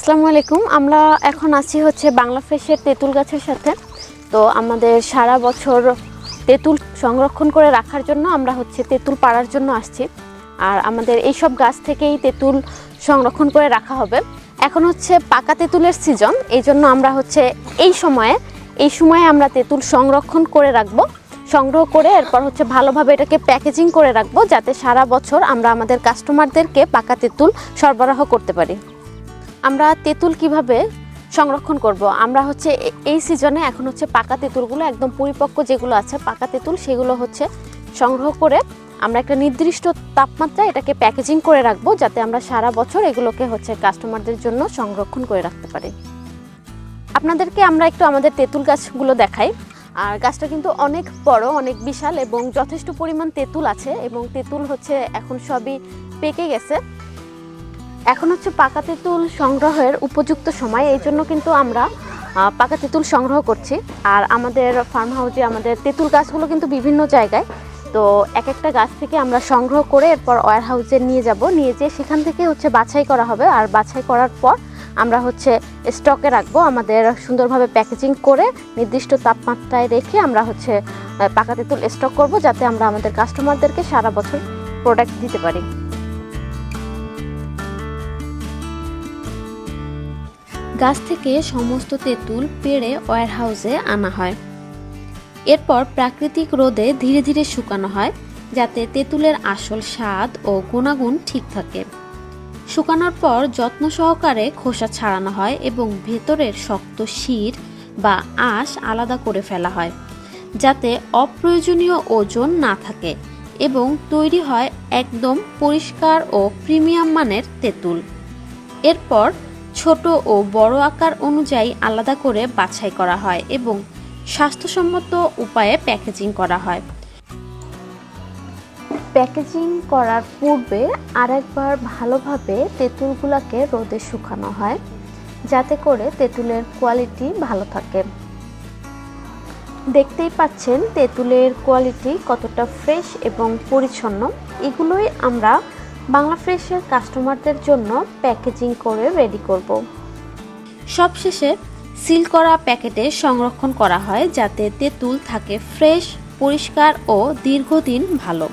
আসসালামু আলাইকুম। আমরা এখন আছি হচ্ছে বাংলা ফ্রেশের তেঁতুল গাছের সাথে। তো আমাদের সারা বছর তেঁতুল সংরক্ষণ করে রাখার জন্য আমরা হচ্ছে তেঁতুল পাড়ার জন্য আসছি। আর আমাদের এইসব গাছ থেকেই তেঁতুল সংরক্ষণ করে রাখা হবে। এখন হচ্ছে পাকা তেঁতুলের সিজন, এই জন্য আমরা হচ্ছে এই সময়ে আমরা তেঁতুল সংরক্ষণ করে রাখবো, সংগ্রহ করে এরপর হচ্ছে ভালোভাবে এটাকে প্যাকেজিং করে রাখবো, যাতে সারা বছর আমরা আমাদের কাস্টমারদেরকে পাকা তেঁতুল সরবরাহ করতে পারি। আমরা তেঁতুল কিভাবে সংরক্ষণ করব, আমরা হচ্ছে এই সিজনে এখন হচ্ছে পাকা তেঁতুলগুলো একদম পরিপক্ক যেগুলো আছে পাকা তেঁতুল, সেগুলো হচ্ছে সংগ্রহ করে আমরা একটা নির্দিষ্ট তাপমাত্রায় এটাকে প্যাকেজিং করে রাখবো, যাতে আমরা সারা বছর এগুলোকে হচ্ছে কাস্টমারদের জন্য সংরক্ষণ করে রাখতে পারি। আপনাদেরকে আমরা একটু আমাদের তেঁতুল গাছগুলো দেখাই। আর গাছটা কিন্তু অনেক বড়, অনেক বিশাল এবং যথেষ্ট পরিমাণ তেঁতুল আছে এবং তেঁতুল হচ্ছে এখন সবই পেকে গেছে। এখন হচ্ছে পাকা তেঁতুল সংগ্রহের উপযুক্ত সময়, এই জন্য কিন্তু আমরা পাকা তেঁতুল সংগ্রহ করছি। আর আমাদের ফার্ম হাউসে আমাদের তেঁতুল গাছগুলো কিন্তু বিভিন্ন জায়গায়, তো এক একটা গাছ থেকে আমরা সংগ্রহ করে এরপর ওয়্যার হাউসে নিয়ে যেয়ে সেখান থেকে হচ্ছে বাছাই করা হবে। আর বাছাই করার পর আমরা হচ্ছে স্টকে রাখবো, আমাদের সুন্দরভাবে প্যাকেজিং করে নির্দিষ্ট তাপমাত্রায় রেখে আমরা হচ্ছে পাকা তেঁতুল স্টক করব, যাতে আমরা আমাদের কাস্টমারদেরকে সারা বছর প্রোডাক্ট দিতে পারি। গাছ থেকে সমস্ত তেঁতুল পেড়ে ওয়্যার হাউসে আনা হয়, এরপর প্রাকৃতিক রোদে ধীরে ধীরে শুকানো হয়, যাতে তেঁতুলের আসল স্বাদ ও গুণাগুণ ঠিক থাকে। শুকানোর পর যত্ন সহকারে খোসা ছাড়ানো হয় এবং ভেতরের শক্ত শির বা আঁশ আলাদা করে ফেলা হয়, যাতে অপ্রয়োজনীয় ওজন না থাকে এবং তৈরি হয় একদম পরিষ্কার ও প্রিমিয়াম মানের তেঁতুল। এরপর ছোট ও বড় আকার অনুযায়ী আলাদা করে বাছাই করা হয় এবং স্বাস্থ্যসম্মত উপায়ে প্যাকেজিং করা হয়। প্যাকেজিং করার পূর্বে আরেকবার ভালোভাবে তেঁতুলগুলোকে রোদে শুকানো হয়, যাতে করে তেঁতুলের কোয়ালিটি ভালো থাকে। দেখতেই পাচ্ছেন তেঁতুলের কোয়ালিটি কতটা ফ্রেশ এবং পরিচ্ছন্ন। এগুলোই আমরা বাংলা ফ্রেশের কাস্টমারদের জন্য প্যাকেজিং করে রেডি করব। সবশেষে সিল করা প্যাকেটে সংরক্ষণ করা হয়, যাতে তেঁতুল থাকে ফ্রেশ, পরিষ্কার ও দীর্ঘদিন ভালো।